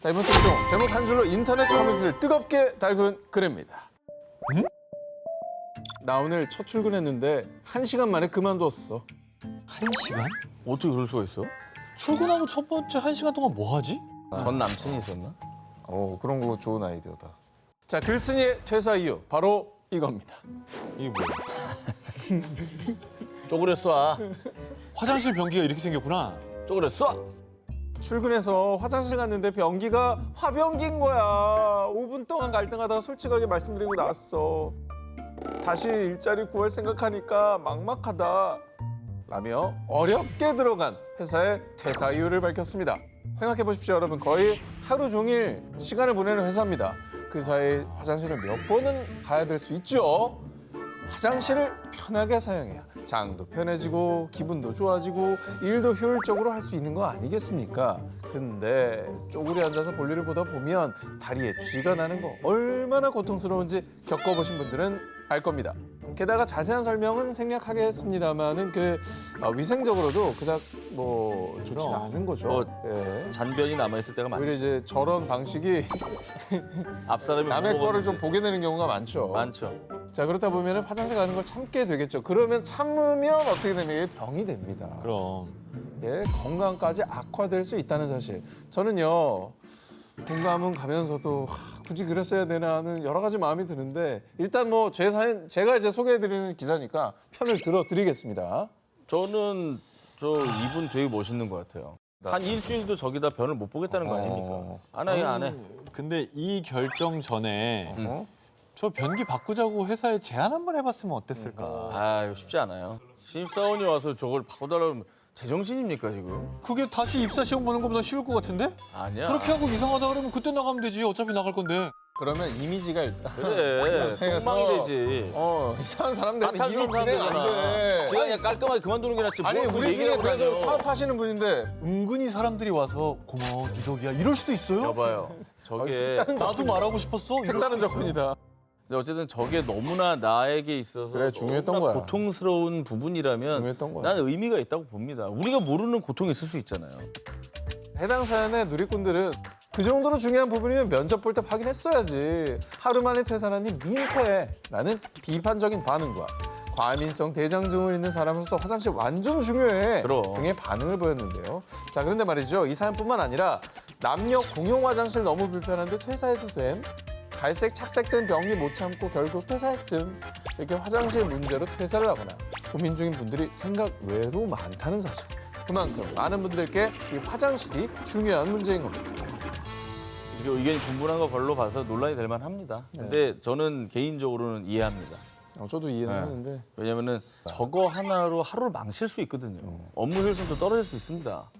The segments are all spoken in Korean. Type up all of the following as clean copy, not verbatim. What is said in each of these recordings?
자, 이번 특종 제목 한 줄로 인터넷 커뮤니티를 뜨겁게 달군 글입니다. 응? 나 오늘 첫 출근했는데 1시간 만에 그만뒀어. 1시간? 어떻게 그럴 수가 있어? 출근하고 첫 번째 1시간 동안 뭐 하지? 전 남친이 있었나? 그런 거 좋은 아이디어다. 자, 글쓴이의 퇴사 이유 바로 이겁니다. 이게 뭐야? 쪼그려 쏴. 화장실 변기가 이렇게 생겼구나. 쪼그려 쏴. 출근해서 화장실 갔는데 변기가 화변기인 거야. 5분 동안 갈등하다가 솔직하게 말씀드리고 나왔어. 다시 일자리 구할 생각하니까 막막하다. 라며 어렵게 들어간 회사의 퇴사 이유를 밝혔습니다. 생각해 보십시오, 여러분. 거의 하루 종일 시간을 보내는 회사입니다. 그 사이 화장실을 몇 번은 가야 될 수 있죠. 화장실을 편하게 사용해야 장도 편해지고 기분도 좋아지고 일도 효율적으로 할 수 있는 거 아니겠습니까? 근데 쪼그려 앉아서 볼일을 보다 보면 다리에 쥐가 나는 거 얼마나 고통스러운지 겪어보신 분들은 알 겁니다. 게다가 자세한 설명은 생략하겠습니다만은 위생적으로도 그닥 좋지가 그럼. 않은 거죠. 예. 잔변이 남아있을 때가 오히려 많죠. 이제 저런 방식이 앞사람이 남의 못 거를 좀 먹었는지. 보게 되는 경우가 많죠. 많죠. 자, 그렇다 보면 화장실 가는 걸 참게 되겠죠. 그러면 참으면 어떻게 되면 이게 병이 됩니다. 그럼. 예, 건강까지 악화될 수 있다는 사실. 저는요, 공감은 가면서도 굳이 그랬어야 되나 하는 여러 가지 마음이 드는데 일단 제 사연 제가 이제 소개해드리는 기사니까 편을 들어드리겠습니다. 저는 이분 되게 멋있는 것 같아요. 한 일주일도 저기다 변을 못 보겠다는 거 아닙니까? 안 해, 안 해. 근데 이 결정 전에 어? 저 변기 바꾸자고 회사에 제안 한번 해봤으면 어땠을까? 아, 이거 쉽지 않아요. 신입사원이 와서 저걸 바꿔달라고 하면 제정신입니까, 지금? 그게 다시 입사 시험 보는 것보다 쉬울 것 같은데? 아니야. 그렇게 하고 이상하다 그러면 그때 나가면 되지. 어차피 나갈 건데. 그러면 이미지가 일단 그래. 엉망이 되지. 이상한 사람 되면 다 일이 진행 안 돼. 지가 그냥 깔끔하게 그만두는 게 낫지. 아니 뭘 우리 중에 얘기하고 그래도 다녀. 사업하시는 분인데 은근히 사람들이 와서 고마워, 네 덕이야. 이럴 수도 있어요. 여봐요. 저게 색다른 나도 말하고 싶었어. 이럴 색다른 수도 있어요. 접근이다. 근데 어쨌든 저게 너무나 나에게 있어서 그래, 중요했던 너무나 거야. 고통스러운 부분이라면 중요했던 거야. 난 의미가 있다고 봅니다. 우리가 모르는 고통이 있을 수 있잖아요. 해당 사연의 누리꾼들은 그 정도로 중요한 부분이면 면접 볼 때 확인했어야지. 하루 만에 퇴사하니 민폐라는 비판적인 반응과 과민성 대장증후군 있는 사람으로서 화장실 완전 중요해 그럼. 등의 반응을 보였는데요. 자, 그런데 말이죠. 이 사연뿐만 아니라 남녀 공용 화장실 너무 불편한데 퇴사해도 됨. 갈색 착색된 변기 못 참고 결국 퇴사했음. 이렇게 화장실 문제로 퇴사를 하거나 고민 중인 분들이 생각 외로 많다는 사실. 그만큼 많은 분들께 이 화장실이 중요한 문제인 겁니다. 이게 의견이 분분한 거 걸로 봐서 논란이 될 만합니다. 근데 저는 개인적으로는 이해합니다. 저도 이해는 네. 하는데 왜냐면은 저거 하나로 하루를 망칠 수 있거든요. 업무 효율도 떨어질 수 있습니다.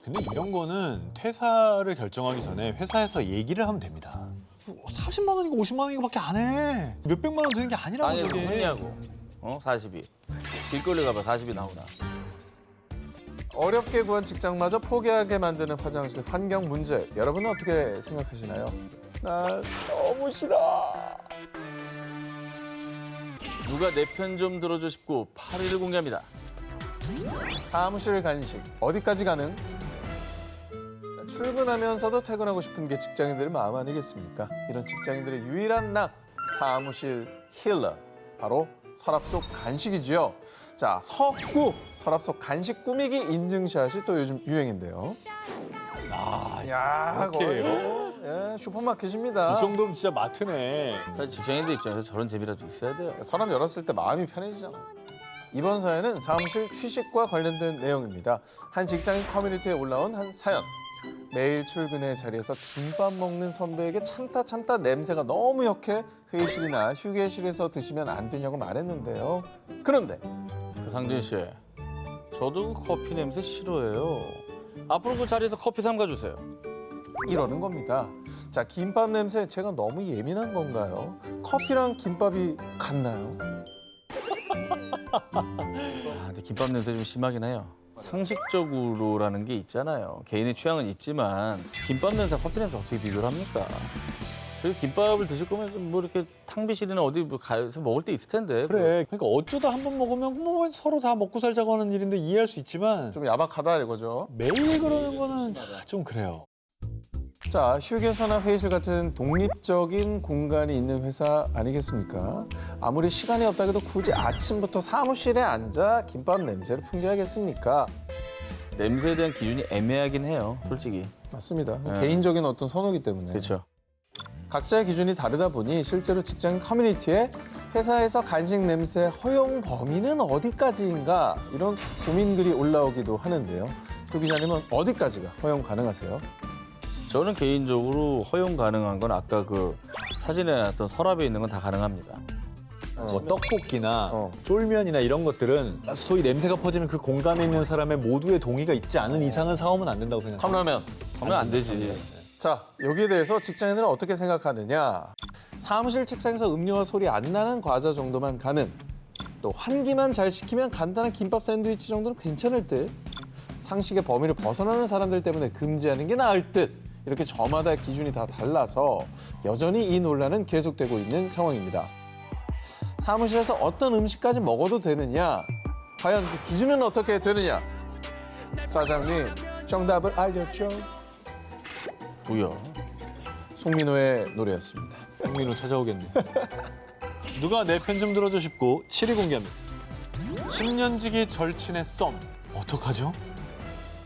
근데 이런 거는 퇴사를 결정하기 전에 회사에서 얘기를 하면 됩니다. 40만 원이고 50만 원이고밖에 안 해. 몇백만 원 드는 게 아니라고 아니, 저게. 뭐냐고. 40이. 길거리 가봐 40이 나오나. 어렵게 구한 직장마저 포기하게 만드는 화장실 환경 문제. 여러분은 어떻게 생각하시나요? 나 너무 싫어. 누가 내 편 좀 들어줘 싶고 8위를 공개합니다. 사무실 간식 어디까지 가능? 출근하면서도 퇴근하고 싶은 게 직장인들의 마음 아니겠습니까? 이런 직장인들의 유일한 낙 사무실 힐러 바로 서랍 속 간식이지요. 자, 석구 서랍 속 간식 꾸미기 인증샷이 또 요즘 유행인데요. 야, 이렇게요? 거의 슈퍼마켓입니다. 이 정도면 진짜 마트네. 사실 직장인들 입장에서 저런 재미라도 있어야 돼요. 서랍 열었을 때 마음이 편해지잖아. 이번 사연은 사무실 취식과 관련된 내용입니다. 한 직장인 커뮤니티에 올라온 한 사연. 매일 출근의 자리에서 김밥 먹는 선배에게 참다 냄새가 너무 역해 회의실이나 휴게실에서 드시면 안 되냐고 말했는데요. 그런데 상준 씨, 저도 커피 냄새 싫어해요. 앞으로 그 자리에서 커피 삼가 주세요. 이러는 겁니다. 자, 김밥 냄새 제가 너무 예민한 건가요? 커피랑 김밥이 같나요? 근데 김밥 냄새 좀 심하긴 해요. 상식적으로라는 게 있잖아요. 개인의 취향은 있지만 김밥 냄새, 커피 냄새 어떻게 비교를 합니까? 그리고 김밥을 드실 거면 좀 이렇게 탕비실이나 어디 가서 먹을 때 있을 텐데. 그래. 그러니까 어쩌다 한 번 먹으면 서로 다 먹고 살자고 하는 일인데 이해할 수 있지만 좀 야박하다 이거죠. 매일 그러는 거는 좀 그래요. 자, 휴게소나 회의실 같은 독립적인 공간이 있는 회사 아니겠습니까? 아무리 시간이 없다 해도 굳이 아침부터 사무실에 앉아 김밥 냄새를 풍겨야겠습니까? 냄새에 대한 기준이 애매하긴 해요, 솔직히. 맞습니다. 네. 개인적인 어떤 선호기 때문에. 그렇죠. 각자의 기준이 다르다 보니 실제로 직장인 커뮤니티에 회사에서 간식 냄새 허용 범위는 어디까지인가 이런 고민글이 올라오기도 하는데요. 두 기자님은 어디까지가 허용 가능하세요? 저는 개인적으로 허용 가능한 건 아까 그 사진에 나왔던 서랍에 있는 건 다 가능합니다. 뭐 떡볶이나 어. 쫄면이나 이런 것들은 소위 냄새가 퍼지는 그 공간에 있는 사람의 모두의 동의가 있지 않은 이상은 사오면 안 된다고 생각합니다. 컵라면. 하면 안 되지. 자, 여기에 대해서 직장인들은 어떻게 생각하느냐? 사무실 책상에서 음료와 소리 안 나는 과자 정도만 가능. 또 환기만 잘 시키면 간단한 김밥 샌드위치 정도는 괜찮을 듯. 상식의 범위를 벗어나는 사람들 때문에 금지하는 게 나을 듯. 이렇게 저마다 기준이 다 달라서 여전히 이 논란은 계속되고 있는 상황입니다. 사무실에서 어떤 음식까지 먹어도 되느냐? 과연 그 기준은 어떻게 되느냐? 사장님, 정답을 알려줘. 뭐야? 송민호의 노래였습니다. 성민호 찾아오겠네. 누가 내 편 좀 들어줘 싶고 7위 공개합니다. 10년지기 절친의 썸. 어떡하죠?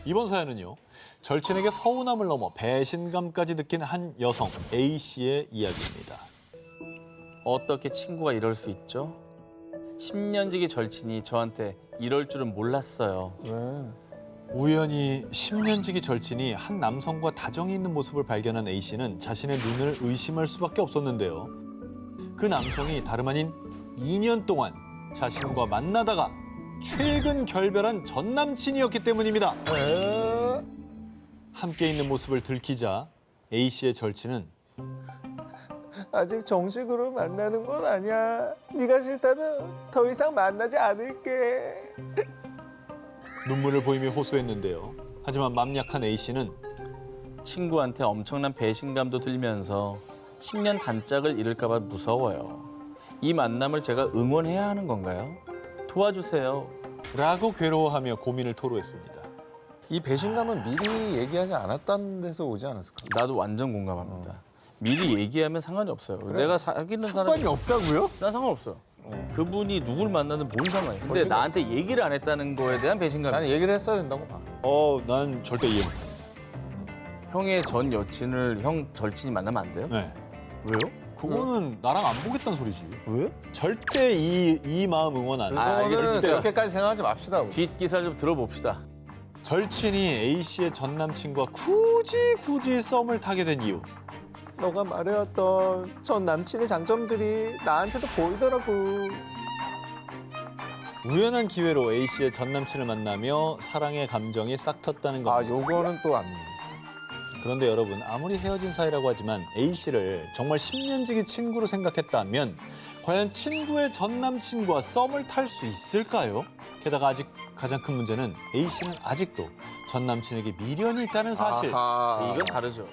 이번 사연은요. 절친에게 서운함을 넘어 배신감까지 느낀 한 여성 A씨의 이야기입니다. 어떻게 친구가 이럴 수 있죠? 10년지기 절친이 저한테 이럴 줄은 몰랐어요. 왜? 우연히 10년지기 절친이 한 남성과 다정이 있는 모습을 발견한 A씨는 자신의 눈을 의심할 수밖에 없었는데요. 그 남성이 다름 아닌 2년 동안 자신과 만나다가 최근 결별한 전 남친이었기 때문입니다. 함께 있는 모습을 들키자 A씨의 절친은 아직 정식으로 만나는 건 아니야. 네가 싫다면 더 이상 만나지 않을게. 눈물을 보이며 호소했는데요. 하지만 맘 약한 A씨는 친구한테 엄청난 배신감도 들면서 10년 단짝을 잃을까 봐 무서워요. 이 만남을 제가 응원해야 하는 건가요? 도와주세요. 라고 괴로워하며 고민을 토로했습니다. 이 배신감은 미리 얘기하지 않았다는 데서 오지 않았을까? 나도 완전 공감합니다. 미리 얘기하면 상관이 없어요. 내가 사귀는 사람이 상관이 없다고요? 난 상관없어요. 그분이 누굴 만나든 뭔 상관이야. 근데 권리가 나한테 얘기를 안 했다는 거에 대한 배신감이 나는 얘기를 했어야 된다고 봐. 난 절대 이해 못합니다. 형의 전 여친을 형 절친이 만나면 안 돼요? 네. 왜요? 그거는 나랑 안 보겠다는 소리지. 왜? 절대 이 마음 응원 안 해. 알겠습니다. 그렇게까지 생각하지 맙시다. 우리. 뒷기사를 좀 들어봅시다. 절친이 A씨의 전 남친과 굳이 썸을 타게 된 이유. 너가 말해왔던 전 남친의 장점들이 나한테도 보이더라고. 우연한 기회로 A씨의 전 남친을 만나며 사랑의 감정이 싹 텄다는 겁니다. 아, 요거는 또 안. 그런데 여러분, 아무리 헤어진 사이라고 하지만 A씨를 정말 10년지기 친구로 생각했다면 과연 친구의 전 남친과 썸을 탈 수 있을까요? 게다가 아직 가장 큰 문제는 A씨는 아직도 전 남친에게 미련이 있다는 사실. 아하. 이건 다르죠.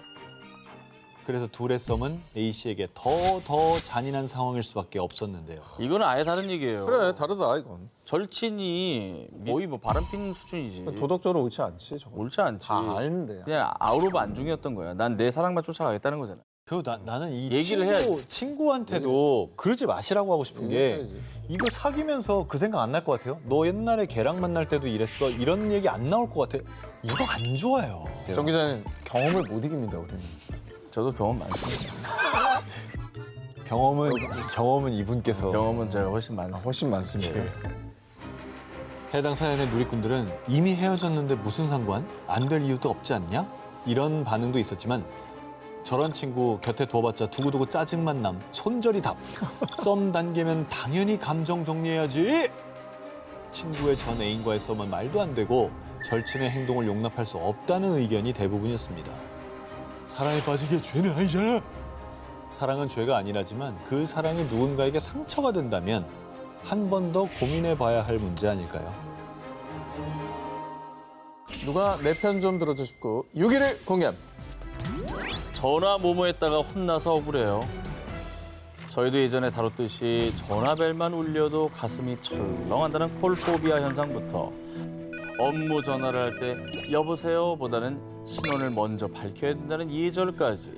그래서 둘의 썸은 A씨에게 더 잔인한 상황일 수밖에 없었는데요. 이거는 아예 다른 얘기예요. 그래, 다르다 이건. 절친이 거의 뭐 바람핀 수준이지. 도덕적으로 옳지 않지, 저거. 옳지 않지. 다 아는데. 그냥 아웃 오브 안중이었던 거야. 난 내 사랑만 쫓아가겠다는 거잖아. 나는 이 얘기를 해야지. 친구한테도 그러지 마시라고 하고 싶은 게 얘기해야지. 이거 사귀면서 그 생각 안 날 것 같아요? 너 옛날에 걔랑 만날 때도 이랬어. 이런 얘기 안 나올 것 같아. 이거 안 좋아요. 정 기자는 경험을 못 이깁니다, 우리는. 저도 경험 많습니다. 경험은 이분께서 경험은 제가 훨씬 많습니다. 훨씬 많습니다. 해당 사연의 누리꾼들은 이미 헤어졌는데 무슨 상관? 안 될 이유도 없지 않냐? 이런 반응도 있었지만 저런 친구 곁에 두어봤자 두고두고 짜증만 남. 손절이 답. 썸 단계면 당연히 감정 정리해야지. 친구의 전 애인과의 썸은 말도 안 되고 절친의 행동을 용납할 수 없다는 의견이 대부분이었습니다. 사랑에 빠진 게 죄는 아니잖아. 사랑은 죄가 아니라지만 그 사랑이 누군가에게 상처가 된다면 한 번 더 고민해봐야 할 문제 아닐까요? 누가 내 편 좀 들어줘 싶고 6위를 공개합니다. 전화 모모했다가 혼나서 억울해요. 저희도 예전에 다뤘듯이 전화벨만 울려도 가슴이 철렁한다는 콜포비아 현상부터 업무 전화를 할 때 여보세요보다는 신원을 먼저 밝혀야 된다는 예절까지.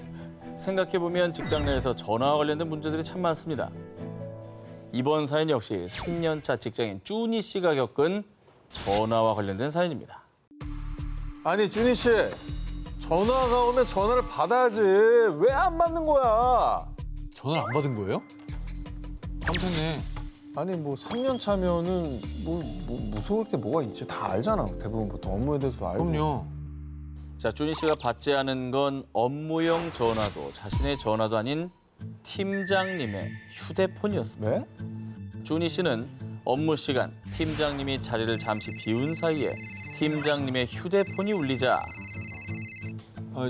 생각해보면 직장 내에서 전화와 관련된 문제들이 참 많습니다. 이번 사연 역시 3년차 직장인 쭈니 씨가 겪은 전화와 관련된 사연입니다. 아니 준희 씨, 전화가 오면 전화를 받아야지. 왜 안 받는 거야? 전화를 안 받은 거예요? 깜짝네. 아니 뭐 3년 차면은 뭐 무서울 게 뭐가 있지? 다 알잖아. 대부분 보통 업무에 대해서도 알고. 그럼요. 자, 쭈니 씨가 받지 않은 건 업무용 전화도 자신의 전화도 아닌 팀장님의 휴대폰이었습니다. 왜? 쭈니 씨는 업무 시간 팀장님이 자리를 잠시 비운 사이에 팀장님의 휴대폰이 울리자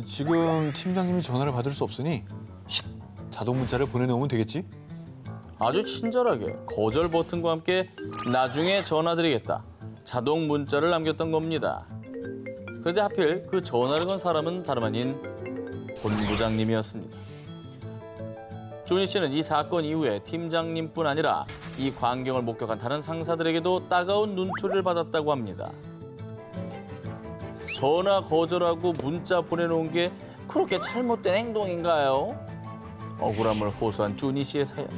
지금 팀장님이 전화를 받을 수 없으니 자동 문자를 보내놓으면 되겠지? 아주 친절하게 거절 버튼과 함께 나중에 전화드리겠다. 자동 문자를 남겼던 겁니다. 그런데 하필 그 전화를 건 사람은 다름 아닌 본부장님이었습니다. 쭈니 씨는 이 사건 이후에 팀장님뿐 아니라 이 광경을 목격한 다른 상사들에게도 따가운 눈초리를 받았다고 합니다. 전화 거절하고 문자 보내놓은 게 그렇게 잘못된 행동인가요? 억울함을 호소한 쭈니 씨의 사연.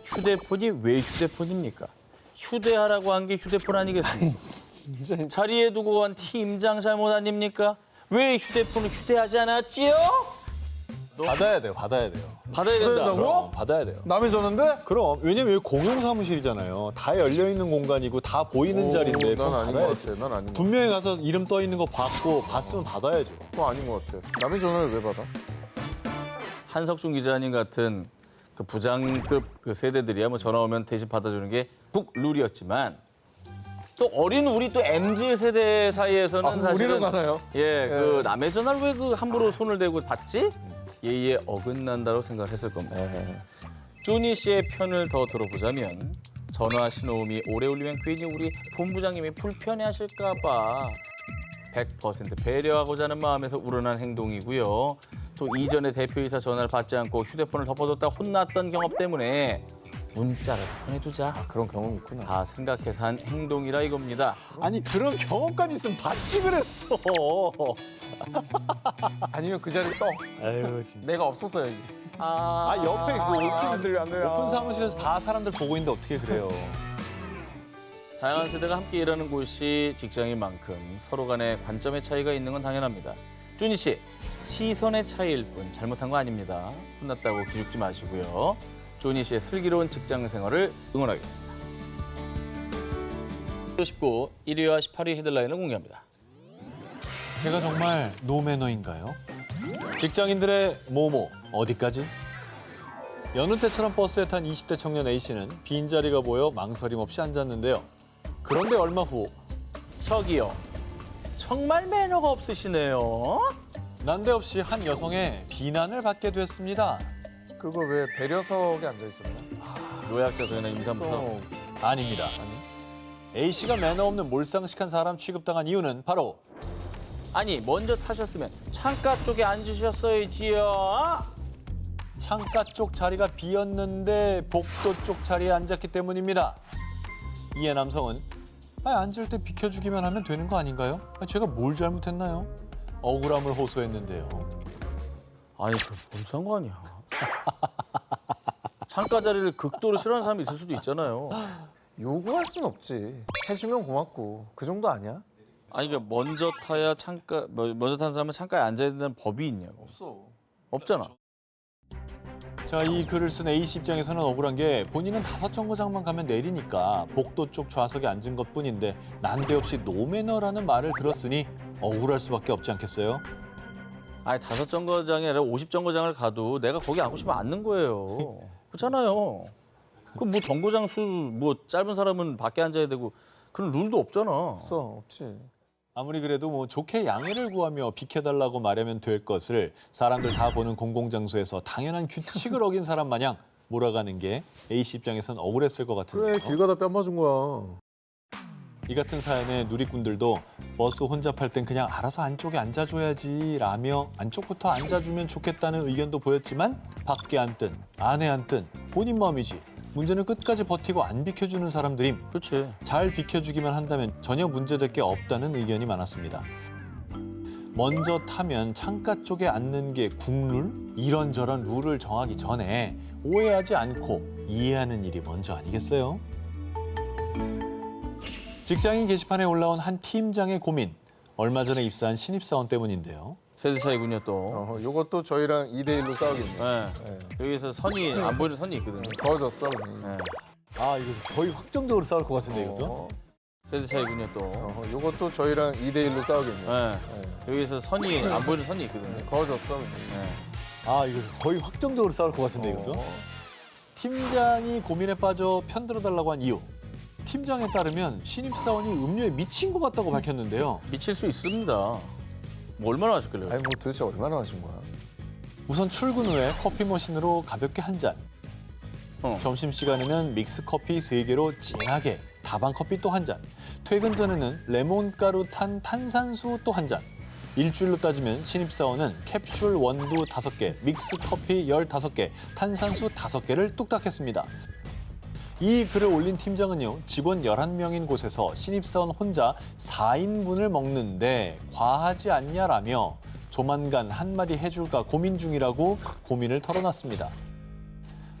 휴대폰이 왜 휴대폰입니까? 휴대하라고 한 게 휴대폰 아니겠습니까? 진짜 자리에 두고 간 팀장 잘못 아닙니까? 왜 휴대폰을 휴대하지 않았지요? 받아야 돼요. 받아야 돼요. 받아야 된다. 된다고? 그럼 받아야 돼요. 남의 전화인데? 그럼 왜냐면 여기 공용 사무실이잖아요. 다 열려 있는 공간이고 다 보이는 자리인데 난 그럼 아닌 것 받아야지. 같아. 난 아닌 것 같아. 분명히 가서 이름 떠 있는 거 봤고 봤으면 받아야죠. 그거 아닌 것 같아. 남의 전화를 왜 받아? 한석준 기자님 같은 그 부장급 그 세대들이야 뭐 전화 오면 대신 받아주는 게 국 룰이었지만 또 어린 우리 또 MZ 세대 사이에서는 아, 사실은 우리는 가나요? 예, 그 남의 전화를 왜 그 함부로 손을 대고 받지? 예의에 어긋난다고 생각을 했을 겁니다. 쭈니 씨의 편을 더 들어보자면 전화 신호음이 오래 울리면 괜히 우리 본부장님이 불편해하실까 봐 100% 배려하고자 하는 마음에서 우러난 행동이고요. 또 이전에 대표이사 전화를 받지 않고 휴대폰을 덮어뒀다 혼났던 경험 때문에 문자를 보내두자. 그런 경험 있구나. 다 생각해서 한 행동이라 이겁니다. 아니 그런 경험까지 있으면 받지 그랬어. 아니면 그 자리를 떠. 아유 진짜. 내가 없었어야지. 아 옆에 그 안 들려, 안 들려. 오픈 사무실에서 다 사람들 보고 있는데 어떻게 그래요? 다양한 세대가 함께 일하는 곳이 직장인 만큼 서로 간의 관점의 차이가 있는 건 당연합니다. 쭈니 씨, 시선의 차이일 뿐 잘못한 거 아닙니다. 혼났다고 기죽지 마시고요. 쭈니 씨의 슬기로운 직장 생활을 응원하겠습니다. 19 1위와 18위 헤드라인을 공개합니다. 제가 정말 노매너인가요? 직장인들의 모모 어디까지? 여느 때처럼 버스에 탄 20대 청년 A씨는 빈자리가 보여 망설임 없이 앉았는데요. 그런데 얼마 후 저기요, 정말 매너가 없으시네요. 난데없이 한 여성의 비난을 받게 됐습니다. 그거 왜 배려석에 앉아 있었나? 노약자소이나 임산부서. 아닙니다. A씨가 매너 없는 몰상식한 사람 취급당한 이유는 바로 아니, 먼저 타셨으면 창가 쪽에 앉으셨어야지요. 창가 쪽 자리가 비었는데 복도 쪽 자리에 앉았기 때문입니다. 이에 남성은 앉을 때 비켜주기만 하면 되는 거 아닌가요? 제가 뭘 잘못했나요? 억울함을 호소했는데요. 아니, 뭔 상관이야. 창가 자리를 극도로 싫어하는 사람이 있을 수도 있잖아요. 요구할 순 없지. 해주면 고맙고. 그 정도 아니야? 아니, 그러니까 먼저 타야 먼저 타는 사람은 창가에 앉아야 된다는 법이 있냐고. 없어. 없잖아. 자, 이 글을 쓴 A씨 입장에서는 억울한 게 본인은 5정거장만 가면 내리니까 복도 쪽 좌석에 앉은 것뿐인데 난데없이 노매너라는 말을 들었으니 억울할 수밖에 없지 않겠어요? 아니, 5정거장이 아니라 50정거장을 가도 내가 거기 앉고 싶으면 앉는 거예요. 그렇잖아요. 그 뭐 정거장 수 뭐 짧은 사람은 밖에 앉아야 되고 그런 룰도 없잖아. 없어. 없지. 아무리 그래도 뭐 좋게 양해를 구하며 비켜달라고 말하면 될 것을 사람들 다 보는 공공장소에서 당연한 규칙을 어긴 사람 마냥 몰아가는 게 A씨 입장에선 억울했을 것 같은데요. 그래, 길 가다 뺨 맞은 거야. 이 같은 사연에 누리꾼들도 버스 혼잡할 땐 그냥 알아서 안쪽에 앉아줘야지 라며 안쪽부터 앉아주면 좋겠다는 의견도 보였지만 밖에 앉든 안에 앉든 본인 마음이지. 문제는 끝까지 버티고 안 비켜주는 사람들임. 그렇지. 잘 비켜주기만 한다면 전혀 문제될 게 없다는 의견이 많았습니다. 먼저 타면 창가 쪽에 앉는 게 국룰? 이런저런 룰을 정하기 전에 오해하지 않고 이해하는 일이 먼저 아니겠어요? 직장인 게시판에 올라온 한 팀장의 고민. 얼마 전에 입사한 신입사원 때문인데요. 세대 차이군요 또. 요것도 저희랑 2대1로 싸우겠네요. 네. 여기서 선이 안 보이는 선이 있거든요. 더 졌어. 네. 아, 이거 거의 확정적으로 싸울 것 같은데, 이것도? 세대 차이군요 또. 요것도 저희랑 2대1로 싸우겠네요. 네. 여기서 선이 안 보이는 선이 있거든요. 더 졌어. 네. 아, 이거 거의 확정적으로 싸울 것 같은데, 이것도? 팀장이 고민에 빠져 편들어달라고 한 이유. 팀장에 따르면 신입사원이 음료에 미친 것 같다고 밝혔는데요. 미칠 수 있습니다. 뭐 얼마나 하셨길래? 아니 뭐 도대체 얼마나 하신 거야? 우선 출근 후에 커피 머신으로 가볍게 한 잔. 점심시간에는 믹스커피 3개로 진하게, 다방커피 또 한 잔. 퇴근 전에는 레몬가루 탄 탄산수 또 한 잔. 일주일로 따지면 신입사원은 캡슐 원두 5개, 믹스커피 15개, 탄산수 5개를 뚝딱 했습니다. 이 글을 올린 팀장은요, 직원 11명인 곳에서 신입사원 혼자 4인분을 먹는데 과하지 않냐라며 조만간 한마디 해줄까 고민 중이라고 고민을 털어놨습니다.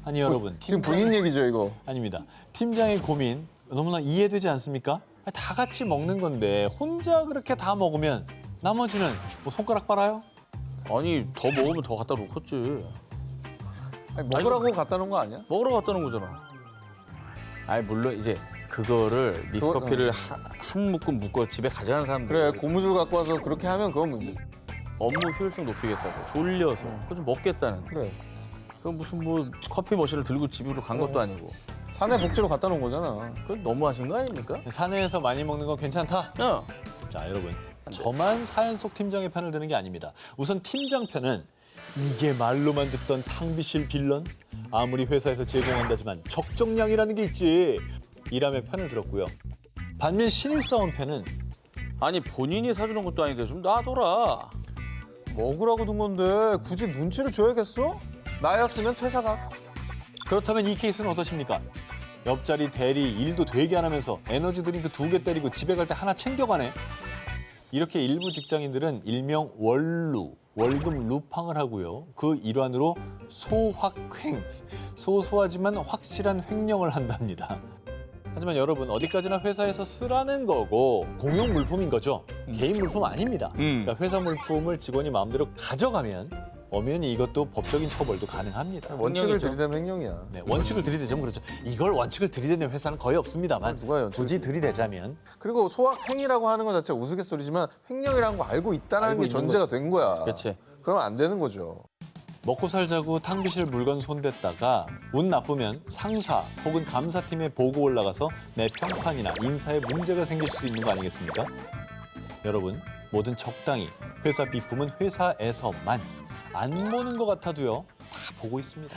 아니 여러분, 지금 본인 얘기죠 이거? 아닙니다. 팀장의 고민 너무나 이해되지 않습니까? 다 같이 먹는 건데 혼자 그렇게 다 먹으면 나머지는 뭐 손가락 빨아요? 아니 더 먹으면 더 갖다 놓겠지. 아니, 먹으라고 갖다 놓은 거 아니야? 먹으러 갖다 놓은 거잖아. 아니 물론 이제 그거를 믹스커피를 한 묶음 묶어 집에 가져가는 사람들. 그래 고무줄 갖고 와서 그렇게 하면 그건 문제. 업무 효율성 높이겠다고 졸려서 그거 좀 먹겠다는. 그래. 그 무슨 뭐 커피 머신을 들고 집으로 간 것도 아니고. 사내 복지로 갖다 놓은 거잖아. 그건 너무하신 거 아닙니까? 사내에서 많이 먹는 건 괜찮다? 자 여러분, 저만 사연 속 팀장의 편을 드는 게 아닙니다. 우선 팀장 편은 이게 말로만 듣던 탕비실 빌런? 아무리 회사에서 제공한다지만 적정량이라는 게 있지. 이람의 편을 들었고요. 반면 신입사원 편은 아니 본인이 사주는 것도 아닌데 좀 놔둬라. 먹으라고 둔 건데 굳이 눈치를 줘야겠어? 나였으면 퇴사 가. 그렇다면 이 케이스는 어떠십니까? 옆자리 대리 일도 되게 안 하면서 에너지 드링크 2개 때리고 집에 갈 때 하나 챙겨가네. 이렇게 일부 직장인들은 일명 월루, 월급 루팡을 하고요. 그 일환으로 소확횡, 소소하지만 확실한 횡령을 한답니다. 하지만 여러분, 어디까지나 회사에서 쓰라는 거고 공용 물품인 거죠. 개인 물품 아닙니다. 그러니까 회사 물품을 직원이 마음대로 가져가면 엄연히 이것도 법적인 처벌도 가능합니다. 원칙을 횡령이죠. 들이대면 횡령이야. 네, 원칙을 들이대자면 그렇죠. 이걸 원칙을 들이대는 회사는 거의 없습니다만 누가 원칙을 굳이 들이대자면 그리고 소확행이라고 하는 것 자체가 우스갯소리지만 횡령이라는 거 알고 있다는 알고 게 있는 전제가 된 거야. 그렇지. 그러면 안 되는 거죠. 먹고 살자고 탕비실 물건 손댔다가 운 나쁘면 상사 혹은 감사팀에 보고 올라가서 내 평판이나 인사에 문제가 생길 수도 있는 거 아니겠습니까? 여러분, 뭐든 적당히 회사 비품은 회사에서만 안 보는 것 같아도요, 다 보고 있습니다.